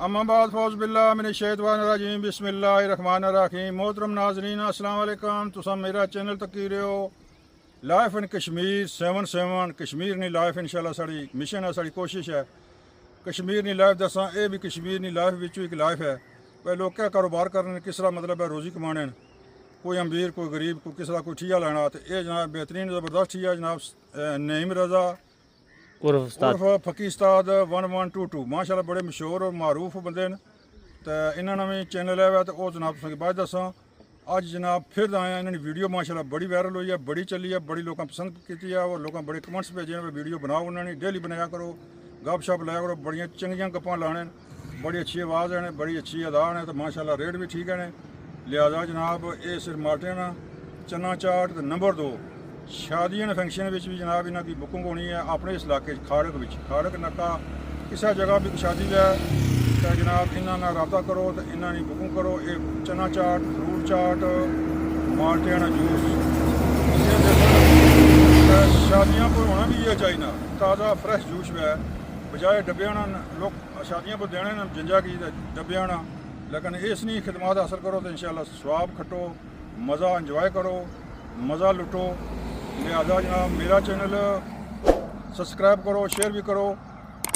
अम्माबाद फौज बिल्ला मैंने शैतानिर्रजीम बिस्मिल्लाहिर्रहमानिर्रहीम। मोहतरम नाजरीन अस्सलाम वालेकुम। तुसा मेरा चैनल तक की रहे हो life in Kashmir 77 Kashmir knee life इंशाल्लाह साड़ी मिशन है, साड़ी कोशिश है कश्मीर नी लाइफ दसा। ये भी कश्मीर नी लाइफ विचों एक लाइफ है। भाई लोग क्या कारोबार करने किस तरह मतलब है रोज़ी कमाने, कोई अमीर कोई गरीब कोई किस तरह कोई ठिया लेना। तो ये जनाब बेहतरीन ज़बरदस्त ठिया जनाब नईम रज़ा उर्फ फकी उस्ताद 1122 माशाल्लाह बड़े मशहूर और मारूफ बंदे न। तो इन्होंने भी चैनल है तो वह जनाब तुसें बाद दसा। अज जनाब फिर आए इन्होंने वीडियो माशाल्लाह बड़ी वायरल हुई है, बड़ी चली है, बड़ी लोगों पसंद की है और लोगों बड़े कमेंट्स भेजे हैं वीडियो बनाओ। उन्होंने डेली बनाया करो, गप शप लाया करो, बड़ियाँ चंगियां गप्पां लाने, बड़ी अच्छी आवाज़ है, बड़ी अच्छी अदा है। तो माशाल्लाह रेट भी ठीक है। लिहाजा जनाब ये सिर्फ मार्टे ना चन्ना चाट। तो नंबर 2 शादियां फंक्शन भी जनाब इन्हों की बुकिंग होनी है अपने इस इलाके खाड़क खाड़क नक्का किसी जगह भी शादी है तो जनाब इन्होंने रब्ता करो तो इन्होंने बुकिंग करो। ये चना चाट फ्रूट चाट माल्टियाना जूस शादियों पर होना भी ये चाहिए ताज़ा फ्रेश जूस है बजाय डब्बिया लोग शादियों पर देने ना जंजा की डब्बिया ना। लेकिन इसनी खिदमत हासिल करो तो इंशाल्लाह स्वाब खटो, मज़ा इंजॉय करो, मज़ा लुटो। लिहाजा जनाब मेरा चैनल सब्सक्राइब करो, शेयर भी करो।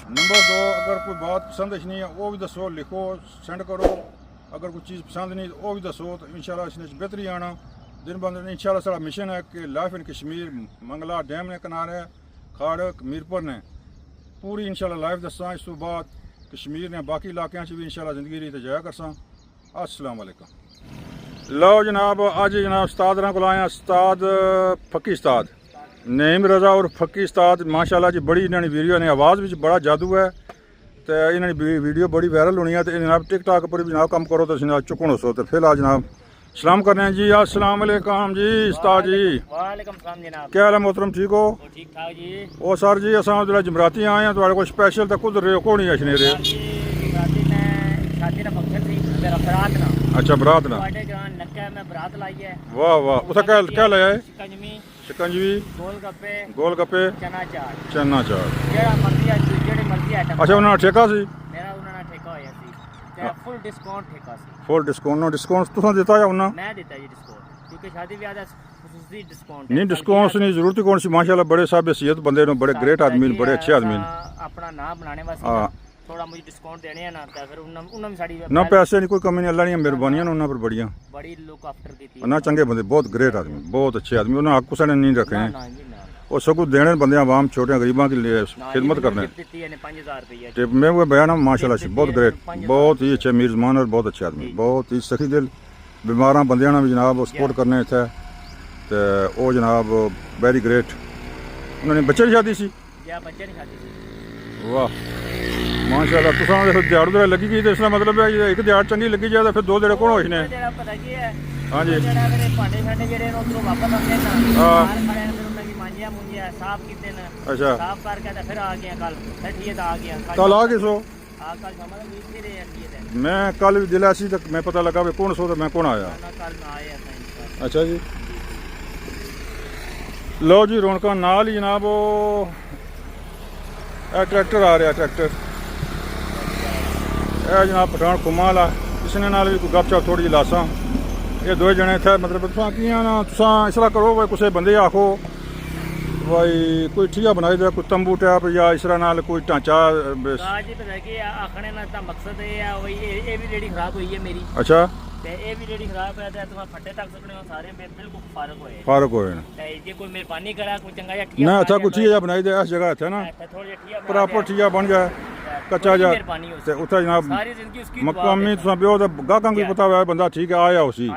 नंबर 2 अगर कोई बात पसंद नहीं है वो भी दसो, लिखो सेंड करो। अगर कोई चीज़ पसंद नहीं तो वो भी दसो। तो इंशाल्लाह इसने बेहतरी आना दिन ब दिन। इंशाल्लाह सारा मिशन है कि life in Kashmir Mangla dam ने किनारे खाड़क मीरपुर ने पूरी इंशाल्लाह लाइफ दसा। इस तो बाद कश्मीर ने बाकी इलाकों भी इंशाल्लाह जिंदगी री तजाया करसा। अस्सलाम वालेकुम। लो जनाब अज जनाब उस्ताद को आए उस्ताद फकी उस्ताद नईम रज़ा और फकी उस्ताद माशाल्लाह जी बड़ी इन्होंने वीडियो ने आवाज़ भी बड़ा जादू है। तो इन्होंने वीडियो बड़ी वायरल होनी है। तो जनाब टिकटॉक पर भी जनाब कम करो तो जनाब चुकनो सो। तो फिर आज जनाब सलाम करने हैं जी। अस्सलाम वालेकुम जी उस्ताद जी। वालेकुम सलाम जनाब। क्या हाल है मोहतरम, ठीक हो? ठीक ठाक जी। ओ सर जी असा जो जमराती आए हैं तो कोई स्पेशल तो कुछ रहे हो कौन ही अशने रहे? अच्छा बरात ना वाह वाह उसे क्या लाया है? शिकंजवी गोलगप्पे चना चाट। अच्छा उन्होंने ठेका सी फुल डिस्काउंट ठेका सी फुल डिस्काउंट डिस्काउंट तुसा दिता या उन्ना? मैं दिता जी डिस्काउंट क्योंकि शादी ब्याह दा खुसूसी डिस्काउंट नहीं डिस्काउंट नहीं जरूरत ही कौन सी माशाल्लाह बड़े साहब हैसियत बंदे ने, बड़े ग्रेट आदमी बड़े अच्छे आदमी अपना नाम बनाने वास्ते थोड़ा मुझे डिस्काउंट देने हैं ना तो फिर उन्होंने भी साड़ी ना पैसे नहीं कोई कमी नहीं, अल्लाह दी मेहरबानियां उन्हां पर बड़ियां बड़ी लुक आफ्टर कीती ना चंगे बंदे बहुत ग्रेट आदमी बहुत अच्छे आदमी उन्हें हक कुछ ने नहीं रखे हैं और सबको देने बंदे आवाम छोटे गरीबों के लिए खिदमत करने। तो मैं वो बयान माशाल्लाह से बहुत ग्रेट बहुत ही अच्छे मीरजमान और बहुत अच्छे आदमी बहुत ही सखी दिल बीमार बंद भी जनाब सपोर्ट करने इतने। तो वो जनाब वेरी ग्रेट। उन्होंने बच्चे की शादी सी वाह माशाल्लाह। तुसा दिहाड़ उधर लगी गई तो इसका मतलब है एक दिहाड़ चंगी लगी जाए तो फिर 2 दिहाड़े कौन हो इसने? हाँ जी अच्छा कल आ गए सो? मैं कल भी दिला सी तक मैं पता लगा भी कौन सो तो मैं कौन आया। अच्छा जी लो जी रौनक नाल ही जनाब वो ट्रैक्टर आ रहा ट्रैक्टर यह जनाब पठान खुमा वाला इसने नाल भी कोई गप शप थोड़ी जी लासा। ये 2 जने थे मतलब तुसा की ना तुसा इस तरह करो भाई कुछ बंदे आखो भाई कोई ठिया बनाई दे कोई तंबू टैप या इस तरह नाल कोई ढांचा आखने का मकसद ये भी रेडी खराब हुई है मेरी। अच्छा ये भी रेडी खराब है तो तुम फट्टे तक सकने हो सारे बिल्कुल फारक होए जे कोई मेहरबानी करा कोई चंगा या ना अच्छा कोई ठिया बनाई दे इस जगह थे ना प्रॉपर ठिया बन जाए कच्चा जा ते उत्थे जनाब मकामी तुसा बियो ते गाहकां को पता है बंदा ठीक है आया उसी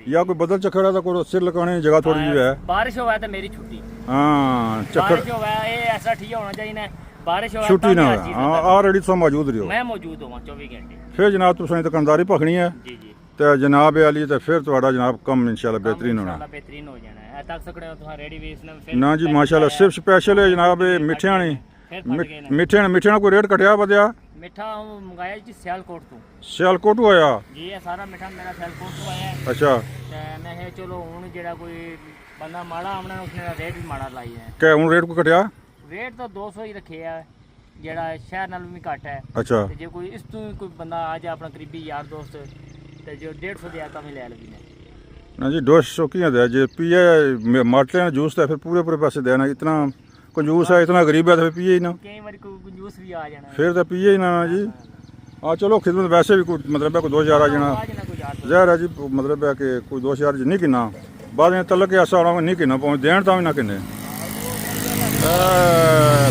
या कोई बदल चखड़ा तो कोई सिर लगाने की जगह थोड़ी जी है। बारिश होवे तो मेरी छुट्टी हां चक्कर बारिश होवे ये ऐसा ठिया होना चाहिए ना बारिश होवे छुट्टी ना हां ऑलरेडी तुसा मौजूद रहो मैं मौजूद होवां 24 घंटे। फिर जनाब तुसा दुकानदारी भखनी है जी जी तो जनाब अली तो फिर थोड़ा जनाब कम इंशाल्लाह बेहतरीन होना बेहतरीन हो जाना है तक सकड़े हो तुसा रेडी वेस ना जी माशाल्लाह सिर्फ स्पेशल है जनाब मिठिया नहीं मिठिया कोई रेट कटिया बदया मिठा मंगाया जी सियालकोट तो सियालकोट आया जी ये सारा मिठा मेरा सियालकोट तो आया है। अच्छा ते मैं चलो हुन जेड़ा कोई बंदा माड़ा आमना उसने रेट भी माड़ा लाई है क्या हुन रेट को कटिया? रेट तो 200 ही रखे है ਜਿਹੜਾ ਸ਼ਹਿਰ ਨਾਲੋਂ ਵੀ ਘੱਟ ਹੈ ਅੱਛਾ ਤੇ ਜੇ ਕੋਈ ਇਸ ਤੋਂ ਵੀ ਕੋਈ ਬੰਦਾ ਆ ਜਾ ਆਪਣਾ ਕਰੀਬੀ ਯਾਰ ਦੋਸਤ ਤੇ ਜੋ 150 ਦਿਆ ਤਾਂ ਵੀ ਲੈ ਲਵੀ ਨੇ ना जी 200 किया दे जे पिए मारते हैं जूस तो फिर पूरे पूरे पैसे देना इतना कंजूस है इतना गरीब है तो फिर पिए ही ना ਕਈ ਵਾਰੀ ਕੋਈ ਕੰਜੂਸ ਵੀ ਆ ਜਾਣਾ फिर तो पिए ही ना जी हाँ चलो खिदमत वैसे भी कोई मतलब है कोई 2000 आ जाना ਆ ਜਾਣਾ ਕੋਈ ਯਾਰ जहर है जी मतलब है कि कोई 2000 नहीं किन्ना बाद में तलक के ऐसा होना नहीं किन्ना पहुँच देन तो भी ना किन्ने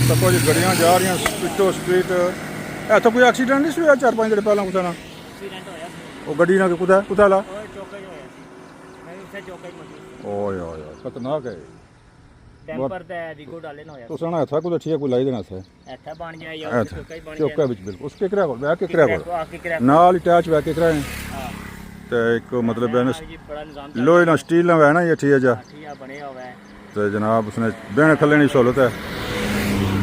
तको जी गड्डियाँ जा रही स्पीटो स्पीड इतना कोई एक्सीडेंट नहीं हुआ 4-5 दिन पहला कुछ ना ਐਕਸੀਡੈਂਟ ਹੋਇਆ ਸੀ वो गड्डी ना कुदा कुदा ला ਉਹ ਚੌਕਾ ਹੀ ਹੋਇਆ ਸੀ ਮੈਂ ਵੀ ਉੱਥੇ ਚੌਕਾ ਹੀ ਮੌਜੂਦ ओए ओए खतरनाक है ਡੈਂਪਰ ਤੇ ਰਿਗੋ ਡਾਲੇ ਨਾ ਹੋਇਆ तो सुना था कुछ ठीक कोई लाई देना था ਇੱਥੇ ਬਣ ਜਾਏ ਜਾਂ ਉੱਥੇ ਚੌਕਾ ਹੀ ਬਣ ਜਾਏ चौका बिच बिल्कुल उसके किराया बैक के किराया ਆ ਕੇ ਕਰਿਆ नाल अटैच बैक के किराया ਹਾਂ ਤੇ ਇੱਕ ਮਤਲਬ ਹੈ ਜੀ ਬੜਾ ਨਿਜ਼ਾਮ ਲੋਹੇ ਨਾਲ ਸਟੀਲ ਨਾਲ ਹੈ ਨਾ ਇਹ ਠੀਕ ਹੈ ਠੀਕ ਆ ਬਣਿਆ ਹੋਇਆ ਹੈ ਤੇ ਜਨਾਬ ਉਸਨੇ ਬਹਿਣ ਖੱਲਣ ਦੀ ਸਹੂਲਤ ਹੈ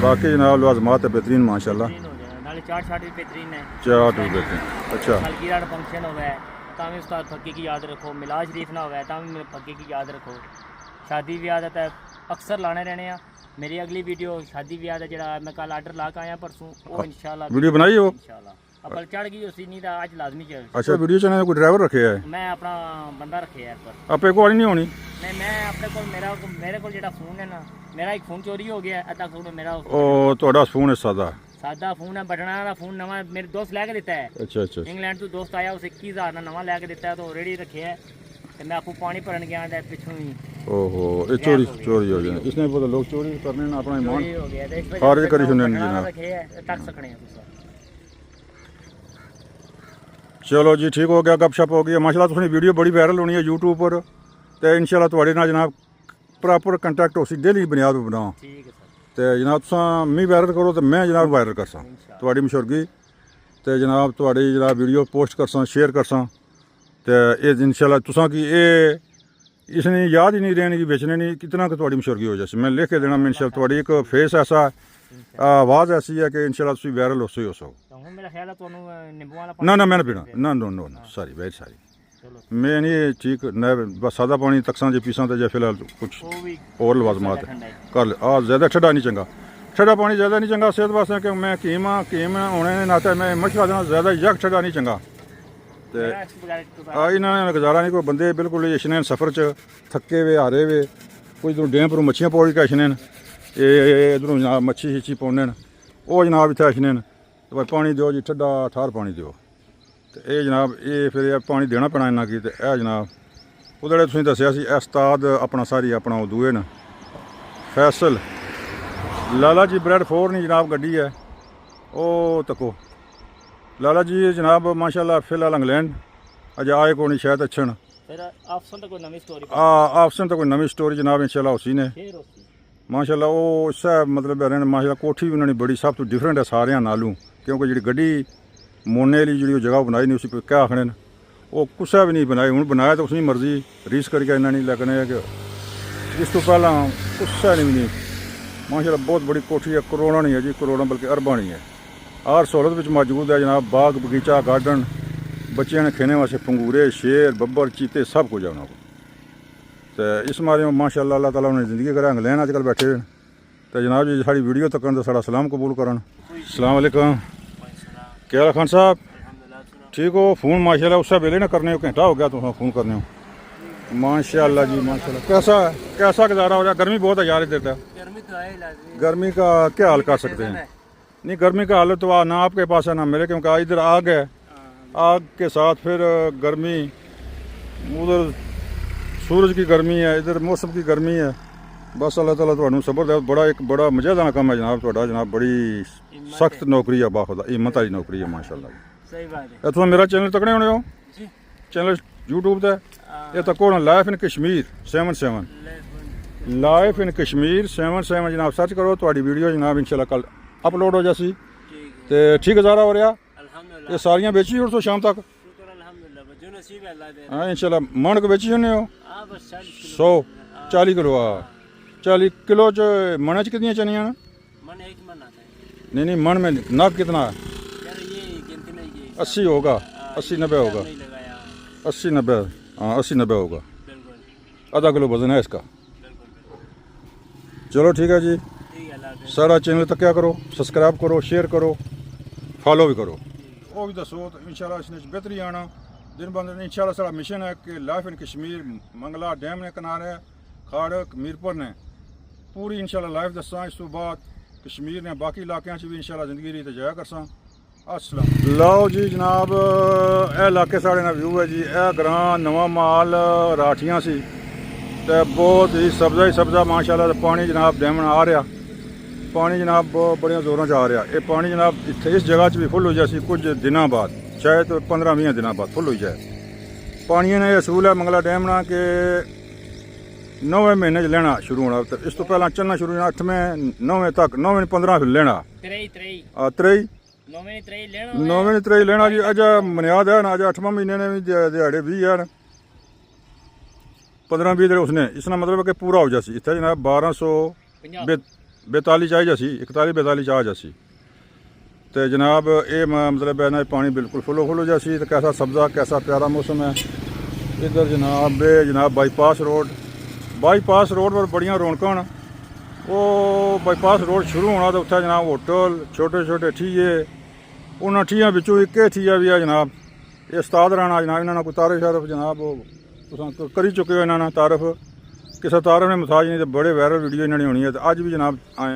ਬਾਕੀ ਜਨਾਬ ਲਵਾਜ਼ਮਾਤ ਹੈ बेहतरीन माशाल्लाह ਬੇਹਤਰੀਨ ਹੋ ਜਾਏ ਨਾਲੇ ਚਾਰ ਛਾਟ ਵੀ ਬੇਹਤਰੀਨ ਹੈ ਚਾਟ ਵੀ बेहतरीन अच्छा सालगिरह फंक्शन होवे ਤਾਂ ਵੀ ਉਸਤਾਦ ਫੱਕੀ ਕੀ ਯਾਦ ਰੱਖੋ ਮਿਲਾਦ ਸ਼ਰੀਫ ਨਾ ਹੋਵੇ ਤਾਂ ਵੀ ਫੱਕੀ ਕੀ ਯਾਦ ਰੱਖੋ ਸ਼ਾਦੀ ਵਿਆਹ ਦਾ ਤਾਂ ਅਕਸਰ ਲਾਣੇ ਰਹਿਣੇ ਆ ਮੇਰੀ ਅਗਲੀ ਵੀਡੀਓ ਸ਼ਾਦੀ ਵਿਆਹ ਦਾ ਜਿਹੜਾ ਮੈਂ ਕੱਲ ਆਰਡਰ ਲਾ ਕੇ ਆਇਆ ਪਰਸੋਂ ਉਹ ਇਨਸ਼ਾਅੱਲਾ ਵੀਡੀਓ ਬਣਾਈ ਹੋ ਇਨਸ਼ਾਅੱਲਾ ਅਪਲ ਚੜ ਗਈ ਉਸੀ ਨਹੀਂ ਤਾਂ ਅੱਜ ਲਾਜ਼ਮੀ ਚੱਲ अच्छा वीडियो चैनल कोई ड्राइवर रखे है ਮੈਂ ਆਪਣਾ ਬੰਦਾ ਰੱਖਿਆ ਹੈ ਪਰ आपे को नहीं होनी ਨਹੀਂ ਮੈਂ ਆਪਣੇ ਕੋਲ ਮੇਰੇ ਕੋਲ ਜਿਹੜਾ ਫੋਨ ਹੈ ਨਾ ਮੇਰਾ ਇੱਕ ਫੋਨ ਚੋਰੀ ਹੋ ਗਿਆ ਅੱਧਾ ਫੋਨ ਮੇਰਾ ਉਹ ਤੁਹਾਡਾ ਫੋਨ ਹੈ ਸਾਦਾ ਸਾਦਾ ਫੋਨ ਹੈ ਬਟਨਾਂ ਦਾ ਫੋਨ ਨਵਾਂ ਮੇਰੇ ਦੋਸਤ ਲੈ ਕੇ ਦਿੱਤਾ ਹੈ अच्छा अच्छा ਇੰਗਲੈਂਡ ਤੋਂ ਦੋਸਤ ਆਇਆ ਉਸ 21000 ਦਾ ਨਵਾਂ ਲੈ ਕੇ ਦਿੱਤਾ ਹੈ ਤਾਂ ਰੈਡੀ ਰੱਖਿਆ ਹੈ ਤੇ ਮੈਂ ਆਪੂ ਪਾਣੀ ਭਰਨ ਗਿਆ ਤੇ ਪਿੱਛੋਂ ਹੀ ओहो ये चोरी चोरी हो जाए इसने पता लोग चोरी करने ना अपना ईमान ਚੋਰੀ ਹੋ ਗਿਆ ਤੇ ਇਸ ਵਜ੍ਹਾ ਖਾਰਿਜ से ਕਰੀ ਸੁਣਿਆ ਨੀ ਬਟਨਾਂ ਜਨਾਬ। ਰੱਖੇ ਹੈ ਤੱਕ ਸਕਣੇ ਆ ਤੁਸੀਂ चलो जी ठीक हो गया गपशप हो गई माशाल्लाह तुसनी वीडियो बड़ी वायरल होनी है यूट्यूब पर तो इंशाल्लाह ਤੁਹਾਡੇ ਨਾਲ जनाब प्रॉपर कंटैक्ट हो सी डेली बुनियाद पर बनाओ ਠੀਕ ਹੈ ਸਰ ਤੇ ਜਨਾਬ ਤੁਸੀਂ ਮੈਂ ਵਾਇਰਲ ਕਰੋ ਤੇ ਮੈਂ ਜਨਾਬ ਵਾਇਰਲ ਕਰਸਾਂ ਤੁਹਾਡੀ ਮਸ਼ਹੂਰੀ ਤੇ ਜਨਾਬ ਤੁਹਾਡੀ ਜਨਾਬ ਵੀਡੀਓ ਪੋਸਟ ਕਰਸਾਂ ਸ਼ੇਅਰ ਕਰਸਾਂ ਤੇ ਇਹ ਇਨਸ਼ਾਅੱਲਾ ਤੁਸੀਂ ਕੀ ਇਹ ਇਸਨੇ ਯਾਦ ਹੀ ਨਹੀਂ ਰਹਿਣੀ ਕਿ ਵੇਚਣੇ ਨਹੀਂ ਕਿਤਨਾ ਕਿ ਤੁਹਾਡੀ ਮਸ਼ਹੂਰੀ ਹੋ ਜਾਏ ਮੈਂ ਲਿਖ ਕੇ ਦੇਣਾ ਇਨਸ਼ਾਅੱਲਾ ਤੁਹਾਡੀ ਇੱਕ ਫੇਸ ਐਸਾ ਆਵਾਜ਼ ਐਸੀ ਹੈ ਕਿ ਇਨਸ਼ਾਅੱਲਾ ਤੁਸੀਂ ਵਾਇਰਲ ਹੋ ਸੋ ਤਾਂ ਹੁਣ ਮੇਰਾ ਖਿਆਲ ਹੈ ਤੁਹਾਨੂੰ ਨਿੰਬੂ ਵਾਲਾ ਨਾ ਨਾ ਮੈਂ ਨਾ ਪੀਣਾ ਨਾ ਨੋ ਨੋ ਸਾਰੀ ਵੈਰੀ ਸਾਰੀ ਚਲੋ ਮੈਂ ਨਹੀਂ ਠੀਕ ਨਾ ਬਸ ਸਾਦਾ ਪਾਣੀ ਤਕਸਾਂ ਜੇ ਪੀਸਾਂ ਤੇ ਜੇ ਫਿਲਹਾਲ ਕੁਝ ਉਹ ਵੀ ਹੋਰ ਲਵਾਜ਼ਮਾਤ ਠੰਡਾ ਹੈ ਕਰ ਲੈ ਆ ਜ਼ਿਆਦਾ ਠੰਡਾ ਨਹੀਂ ਚੰਗਾ ਠੰਡਾ ਪਾਣੀ ਜ਼ਿਆਦਾ ਨਹੀਂ ਚੰਗਾ ਸਿਹਤ ਵਾਸਤੇ ਕਿ ਮੈਂ ਕੀਮ ਹੋਣੇ ਦੇ ਨਾਤੇ ਮੈਂ ਮਸ਼ਕਾ ਦੇਣਾ ਜ਼ਿਆਦਾ ਯਕ ਠੰਡਾ ਨਹੀਂ ਚੰਗਾ ਤੇ ਮੇਰਾ ਇਸ ਬਗੈਰ ਤੋਂ ਆ ਇਹਨਾਂ ਨੇ ਗੁਜ਼ਾਰਾ ਨਹੀਂ ਕੋਈ ਬੰਦੇ ਬਿਲਕੁਲ ਇਸ਼ਨੇਨ ਸਫ਼ਰ 'ਚ ਥੱਕੇ ਵੇ ਹਾਰੇ ਵੇ ਕੋਈ ਇਧਰੋਂ ਡੈਮ ਪਰੋਂ ਮੱਛੀਆਂ ਪੌੜੀ ਕੇ ਇਸ਼ਨੇਨ ਇਹ ਇਧਰੋਂ ਜਨਾਬ ਮੱਛੀ ਹਿੱਚੀ ਪਾਉਂਦੇ ਨੇ ਉਹ ਜਨਾਬ ਇੱਥੇ ਇਸ਼ਨੇਨ ਤੇ ਭਾਈ ਪਾਣੀ ਦਿਓ ਜੀ ਠੰਡਾ ਠਾਰ ਪਾਣੀ ਦਿਓ ਤੇ ਇਹ ਜਨਾਬ ਇਹ ਫਿਰ ਇਹ ਪਾਣੀ ਦੇਣਾ ਪੈਣਾ ਇਹਨਾਂ ਕੀ ਤੇ ਇਹ ਜਨਾਬ ਉਹਦੇ ਜਿਹੜੇ ਤੁਸੀਂ ਦੱਸਿਆ ਸੀ ਉਸਤਾਦ ਆਪਣਾ ਸਾਰੀ ਆਪਣਾ ਉਹ ਦੂਏ ਨੇ ਫੈਸਲ ਲਾਲਾ ਜੀ ਬ੍ਰੈਡ 4 ਨਹੀਂ ਜਨਾਬ ਗੱਡੀ ਹੈ ਉਹ ਤੱਕੋ ਲਾਲਾ ਜੀ ਜਨਾਬ ਮਾਸ਼ਾਅੱਲਾ ਫਿਲਹਾਲ ਇੰਗਲੈਂਡ ਅਜ ਆਏ ਕੋ ਨਹੀਂ ਸ਼ਾਇਦ ਅੱਛਣ ਫਿਰ ਆਪਸ਼ਨ ਤਾਂ ਕੋਈ ਨਵੀਂ ਸਟੋਰੀ ਆਪਸ਼ਨ ਤਾਂ ਕੋਈ ਨਵੀਂ ਸਟੋਰੀ ਜਨਾਬ ਇਨਸ਼ਾਅੱਲਾ ਉਸੀ ਨੇ ਫੇਰ ਉਸੀ ਮਾਸ਼ਾਅੱਲਾ ਉਹ ਇਸ ਮਤਲਬ ਰਹਿਣ ਮਾਸ਼ਾਅੱਲਾ ਕੋਠੀ ਵੀ ਉਹਨਾਂ ਨੇ ਬੜੀ ਸਭ ਤੋਂ ਡਿਫਰੈਂਟ ਹੈ ਸਾਰਿਆਂ ਨਾਲੋਂ ਕਿਉਂਕਿ ਜਿਹੜੀ ਗੱਡੀ ਮੋਨੇ ਵਾਲੀ ਜਿਹੜੀ ਉਹ ਜਗ੍ਹਾ ਬਣਾਈ ਨਹੀਂ ਉਸੇ ਕੋਈ ਕਿਆ ਆਖਣੇ ਨੇ ਉਹ ਕੁਛ ਵੀ ਨਹੀਂ ਬਣਾਈ ਹੁਣ ਬਣਾਇਆ ਤਾਂ ਉਸਦੀ ਮਰਜ਼ੀ ਰੀਸ ਕਰਕੇ ਇਹਨਾਂ ਨਹੀਂ ਲੱਗਣੇ ਹੈ ਕਿ ਇਸ ਤੋਂ ਪਹਿਲਾਂ ਕੁਛ ਨਹੀਂ ਮਾਸ਼ਾਅੱਲਾ ਬਹੁਤ ਬੜੀ ਕੋਠੀ ਹੈ ਕਰੋੜਾਂ ਨਹੀਂ ਹੈ ਜੀ ਕਰੋੜਾਂ ਬਲਕਿ ਅਰਬਾਂ ਨਹੀਂ ਹੈ ਆਰ ਸਹੂਲਤ ਵਿੱਚ ਮੌਜੂਦ ਹੈ ਜਨਾਬ ਬਾਗ ਬਗੀਚਾ ਗਾਰਡਨ ਬੱਚਿਆਂ ਨੇ ਖੇਡਣ ਵਾਸਤੇ ਪੰਗੂਰੇ ਸ਼ੇਰ ਬੱਬਰ ਚੀਤੇ ਸਭ ਕੁਝ ਹੈ ਉਹਨਾਂ ਕੋਲ ਤੇ ਇਸ ਮਾਰੇ ਮਾਸ਼ਾਅੱਲਾ ਅੱਲਾਹ ਤਾਲਾ ਨੇ ਜ਼ਿੰਦਗੀ ਕਰਾਂ ਇੰਗਲੈਂਡ ਅੱਜ ਕੱਲ੍ਹ ਬੈਠੇ ਨੇ ਤੇ ਜਨਾਬ ਜੀ ਸਾਡੀ ਵੀਡੀਓ ਤੱਕਣ ਦਾ ਸਾਡਾ ਸਲਾਮ ਕਬੂਲ ਕਰਨ अस्सलाम वालेकुम क्या हाल खान साहब ठीक हो फ़ोन माशाल्लाह उस वेले ना करने को घंटा हो गया तुम फ़ोन करने हो माशाल्लाह जी माशाल्लाह कैसा गुजारा हो रहा है गर्मी बहुत है यार इधर गर्मी तो है लाजमी गर्मी का क्या हाल कर सकते हैं नहीं गर्मी का हाल तो ना आपके पास है ना मेरे क्योंकि इधर आग है आग के साथ फिर गर्मी उधर सूरज की गर्मी है इधर मौसम की गर्मी है बस अल्लाह ताला तुहानू सबर दे बड़ा एक बड़ा मज़ेदार काम है जनाब तुहाडा जनाब बड़ी सख्त नौकरी है बाखुदा हिम्मत वाली नौकरी है माशाल्लाह सही बात है तुम मेरा चैनल तकने होने हो जी चैनल यूट्यूब ते ये तको ना life in Kashmir 77 life in Kashmir 77 जनाब सर्च करो तुहाडी वीडियो जनाब इंशाल्लाह कल अपलोड हो जासी ते ठीक गुजारा हो रहा अल्हम्दुलिल्लाह ये सारियां बेची और तो शाम तक शुक्र अल्हम्दुलिल्लाह जो नसीब है अल्लाह दे हाँ इंशाल्लाह मन को बेची होने हो हां बस 40 किलो 40 किलो च मन च कितनी चनियां ना मन एक मन आता है नहीं मन में नग कितना है यार ये गिनती नहीं ये 80 होगा 80-90 होगा नहीं लगाया 80-90 हाँ 80-90 होगा बिल्कुल आधा किलो वजन है इसका बिल्कुल चलो ठीक है जी ਸਾਡਾ ਚੈਨਲ ਤੱਕਿਆ ਕਰੋ, ਸਬਸਕ੍ਰਾਈਬ ਕਰੋ, ਸ਼ੇਅਰ ਕਰੋ, ਫਾਲੋ ਵੀ ਕਰੋ। ਉਹ ਵੀ ਦੱਸੋ ਤਾਂ ਇਨਸ਼ਾਅੱਲਾ ਇਸ ਵਿੱਚ ਬਿਹਤਰੀ ਆਣਾ ਦਿਨ ਬ ਦਿਨ। ਇਨਸ਼ਾਅੱਲਾ ਸਾਡਾ ਮਿਸ਼ਨ ਹੈ ਕਿ life in Kashmir Mangala dam ਨੇ ਕਿਨਾਰੇ ਖਾੜਕ ਮੀਰਪੁਰ ਨੇ ਪੂਰੀ ਇਨਸ਼ਾਅੱਲਾ ਲਾਈਫ ਦੱਸਾਂ। ਇਸ ਤੋਂ ਬਾਅਦ ਕਸ਼ਮੀਰ ਨੇ ਬਾਕੀ ਇਲਾਕਿਆਂ 'ਚ ਵੀ ਇਨਸ਼ਾਅੱਲਾ ਜ਼ਿੰਦਗੀ ਰੀ ਤਜਾਇਆ ਕਰਸਾਂ। अस्सलाम। ਲਓ ਜੀ ਜਨਾਬ, ਇਹ ਇਲਾਕੇ ਸਾਡੇ ਨਾਲ ਵਿਊ ਹੈ ਜੀ। ਇਹ ਗਰਾਂ ਨਵਾਂ ਮਾਲ ਰਾਠੀਆਂ ਸੀ ਤੇ ਬਹੁਤ ਹੀ ਸਬਜ਼ਾ ਹੀ ਸਬਜ਼ਾ ਮਾਸ਼ਾਅੱਲਾ। ਤੇ ਪਾਣੀ ਜਨਾਬ ਡੈਮਨ ਆ ਰਿਹਾ, ਪਾਣੀ ਜਨਾਬ ਬਹੁਤ ਬੜੀਆਂ ਜ਼ੋਰਾਂ 'ਚ ਆ ਰਿਹਾ। ਇਹ ਪਾਣੀ ਜਨਾਬ ਇੱਥੇ ਇਸ ਜਗ੍ਹਾ 'ਚ ਵੀ ਫੁੱਲ ਹੋ ਜਾਏ ਸੀ ਕੁਝ ਦਿਨਾਂ ਬਾਅਦ, ਸ਼ਾਇਦ 15-20 ਦਿਨਾਂ ਬਾਅਦ ਫੁੱਲ ਹੋ ਜਾਏ। ਪਾਣੀ ਨੇ ਇਹ ਅਸੂਲ ਹੈ ਮੰਗਲਾ ਡੈਮ ਨਾਲ ਕਿ 9ਵੇਂ ਮਹੀਨੇ 'ਚ ਲੈਣਾ ਸ਼ੁਰੂ ਹੋਣਾ। ਤੇ ਇਸ ਤੋਂ ਪਹਿਲਾਂ ਚੱਲਣਾ ਸ਼ੁਰੂ ਹੋਣਾ 8ਵੇਂ 9ਵੇਂ ਤੱਕ, 9ਵੇਂ 15 ਫਿਰ ਲੈਣਾ। 23 9ਵੇਂ 23 ਲੈਣਾ ਜੀ। ਅੱਜ ਮਨਿਆਦ ਹੈ ਨਾ, ਅੱਜ 8ਵਾਂ ਮਹੀਨੇ ਨੇ ਵੀ ਦਿਹਾੜੇ 20 ਹਨ, 15-20 ਦਿਨ ਉਸਨੇ। ਇਸ ਨਾਲ ਮਤਲਬ ਕਿ ਪੂਰਾ ਹੋ ਜਾ ਸੀ ਇੱਥੇ ਜਨਾਬ 1242 ਚ ਆ ਜਾ ਸੀ, 41-42 ਚ ਆ ਜਾ ਸੀ। ਤੇ ਜਨਾਬ ਇਹ ਮਤਲਬ ਹੈ ਨਾ ਪਾਣੀ ਬਿਲकुल फुल हो जा सी। तो कैसा सब्जा कैसा प्यारा मौसम है इधर जनाब। जनाब बाईपास रोड पर बड़ियां रौनक न। वो बाईपास रोड शुरू होना तो उत्थे जनाब होटल छोटे छोटे ठीए, उन्होंने ठीया विचों एक ठीया भी है जनाब। ये उस्ताद राणा जनाब, इन्होंने कोई तारफ शारफ जनाब तुम करी चुके हो इन्होंने तारफ। किसी तारफ ने मसाज नहीं तो बड़े वायरल वीडियो इन्होंने होनी है। तो अज भी जनाब आए